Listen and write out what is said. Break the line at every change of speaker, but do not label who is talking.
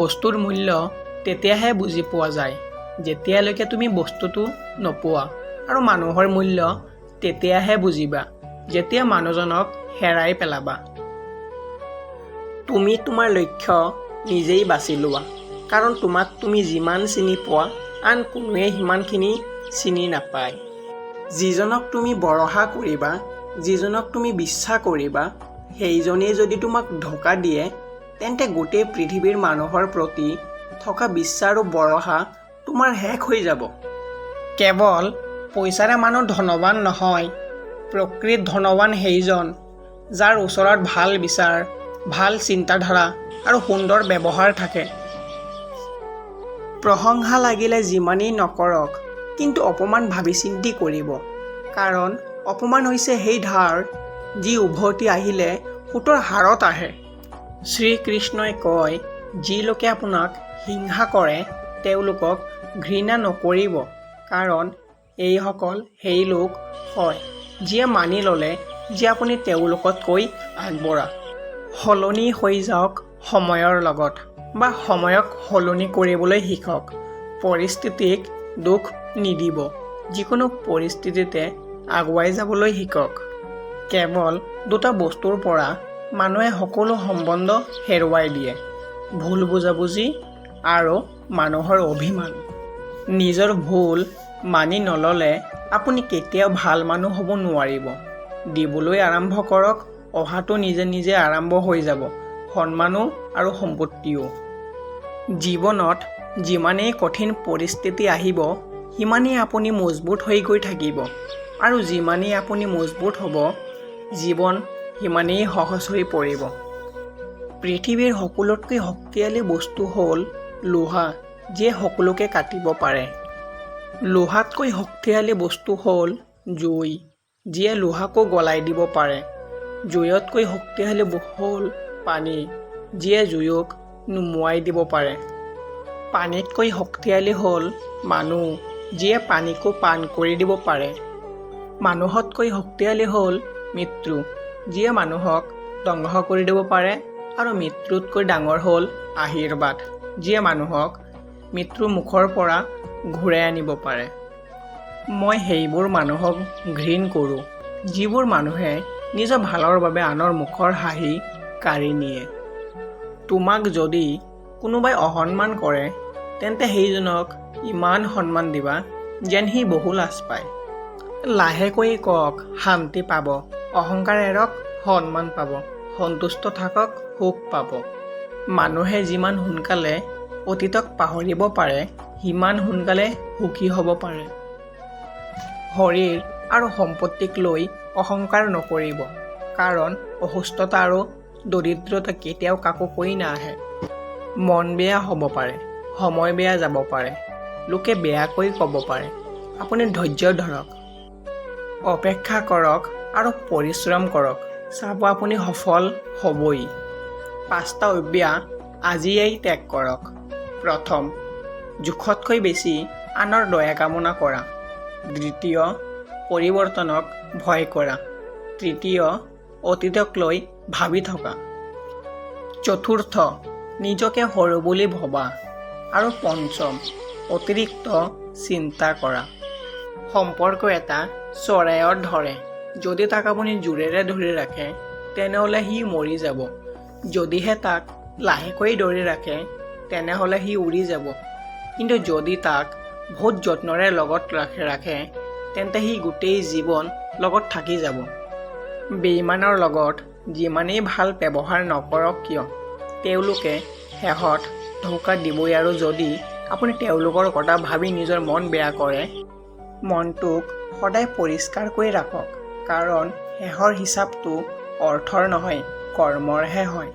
বস্তুৰ মূল্য তেতিয়াহে বুজি পোৱা যায় যেতিয়ালৈকে তুমি বস্তুটো নোপোৱা, আৰু মানুহৰ মূল্য তেতিয়াহে বুজিবা যেতিয়া মানুহজনক হেৰাই পেলাবা। তুমি তোমাৰ লক্ষ্য নিজেই বাছি লোৱা, কাৰণ তোমাক তুমি যিমান চিনি পোৱা আন কোনোৱে সিমানখিনি চিনি নাপায়। যিজনক তুমি ভৰসা কৰিবা, যিজনক তুমি বিশ্বাস কৰিবা, সেইজনেই যদি তোমাক ধোকা দিয়ে, তেন্তে গোটেই পৃথিৱীৰ মানুহৰ প্ৰতি থকা বিশ্বাস আৰু ভৰসা তোমাৰ শেষ হৈ যাব। কেৱল পইচাৰে মানুহ ধনৱান নহয়, প্ৰকৃত ধনৱান সেইজন যাৰ ওচৰত ভাল বিচাৰ, ভাল চিন্তাধাৰা আৰু সুন্দৰ ব্যৱহাৰ থাকে। প্ৰশংসা লাগিলে যিমানেই নকৰক, কিন্তু অপমান ভাবি চিন্তি কৰিব, কাৰণ অপমান হৈছে সেই ধাৰ যি উভতি আহিলে সুতৰ হাৰত আহে। শ্ৰীকৃষ্ণই কয়, যি লোকে আপোনাক হিংসা কৰে তেওঁলোকক ঘৃণা নকৰিব, কাৰণ এইসকল সেই লোক হয় যিয়ে মানি ল'লে যে আপুনি তেওঁলোকতকৈ আগবঢ়া। সলনি হৈ যাওক সময়ৰ লগত, বা সময়ক সলনি কৰিবলৈ শিকক। পৰিস্থিতিক দুখ নিদিব, যিকোনো পৰিস্থিতিতে আগুৱাই যাবলৈ শিকক। কেৱল দুটা বস্তুৰ পৰা মানুহে সকলো সম্বন্ধ হেৰুৱাই দিয়ে: ভুল বুজাবুজি আৰু মানুহৰ অভিমান। নিজৰ ভুল মানি নল'লে আপুনি কেতিয়াও ভাল মানুহ হ'ব নোৱাৰিব। দিবলৈ আৰম্ভ কৰক, অহাটো নিজে নিজে আৰম্ভ হৈ যাব, সন্মানো আৰু সম্পত্তিও। জীৱনত যিমানেই কঠিন পৰিস্থিতি আহিব, সিমানেই আপুনি মজবুত হৈ গৈ থাকিব, আৰু যিমানেই আপুনি মজবুত হ'ব, জীৱন সিমানেই সহজ হৈ পৰিব। পৃথিৱীৰ সকলোতকৈ শক্তিশালী বস্তু হ'ল লোহা, যিয়ে সকলোকে কাটিব পাৰে। লোহাতকৈ শক্তিশালী বস্তু হ'ল জুই, যিয়ে লোহাকো গলাই দিব পাৰে। জুইতকৈ শক্তিশালী হ'ল পানী, যিয়ে জুইক নুমুৱাই দিব পাৰে। পানীতকৈ শক্তিশালী হ'ল মানুহ, যিয়ে পানীকো পান কৰি দিব পাৰে। মানুহতকৈ শক্তিশালী হ'ল মৃত্যু, যিয়ে মানুহক ধ্বংস কৰি দিব পাৰে, আৰু মৃত্যুতকৈ ডাঙৰ হ'ল আশীৰ্বাদ, যিয়ে মানুহক মৃত্যুৰ মুখৰ পৰা ঘূৰাই আনিব পাৰে। মই সেইবোৰ মানুহক ঘৃণ কৰোঁ যিবোৰ মানুহে নিজৰ ভালৰ বাবে আনৰ মুখৰ হাঁহি কাঢ়ি নিয়ে। তোমাক যদি কোনোবাই অসন্মান কৰে, তেন্তে সেইজনক ইমান সন্মান দিবা যেন সি বহু লাজ পায়। লাহেকৈ কওক, শান্তি পাব। অহংকাৰ এৰক, সন্মান পাব। সন্তুষ্ট থাকক, সুখ পাব। মানুহে যিমান সোনকালে অতীতক পাহৰিব পাৰে, সিমান সোনকালে সুখী হ'ব পাৰে। শৰীৰ আৰু সম্পত্তিক লৈ অহংকাৰ নকৰিব, কাৰণ অসুস্থতা আৰু দৰিদ্ৰতা কেতিয়াও কাকো কৈ নাহে। মন বেয়া হ'ব পাৰে, সময় বেয়া যাব পাৰে, লোকে বেয়াকৈ ক'ব পাৰে। আপুনি ধৈৰ্য ধৰক, অপেক্ষা কৰক আৰু পৰিশ্ৰম কৰক। চাব আপুনি সফল হ'বই। 5টা অভ্যাস আজিয়েই ত্যাগ কৰক। প্ৰথম, জোখতকৈ বেছি আনৰ দয়া কামনা কৰা। দ্বিতীয়, পৰিৱৰ্তনক ভয় কৰা। তৃতীয়, অতীতক লৈ ভাবি থকা। চতুৰ্থ, নিজকে সৰু বুলি ভবা। আৰু পঞ্চম, অতিৰিক্ত চিন্তা কৰা। সম্পৰ্ক এটা চৰাইৰ দৰে, যদি তাক আপুনি জোৰেৰে ধৰি ৰাখে, তেনেহ'লে সি মৰি যাব। যদিহে তাক লাহেকৈ ধৰি ৰাখে, তেনেহ'লে সি উৰি যাব। কিন্তু যদি তাক বহুত যত্নৰে লগত ৰাখে, তেন্তে সি গোটেই জীৱন লগত থাকি যাব। বেইমানৰ লগত যিমানেই ভাল ব্যৱহাৰ নকৰক কিয়, তেওঁলোকে শেষত ধোকা দিবই। আৰু যদি আপুনি তেওঁলোকৰ কথা ভাবি নিজৰ মন বেয়া কৰে, মনটোক সদায় পৰিষ্কাৰকৈ ৰাখক, কাৰণ শেষৰ হিচাপটো অৰ্থৰ নহয়, কৰ্মৰহে হয়।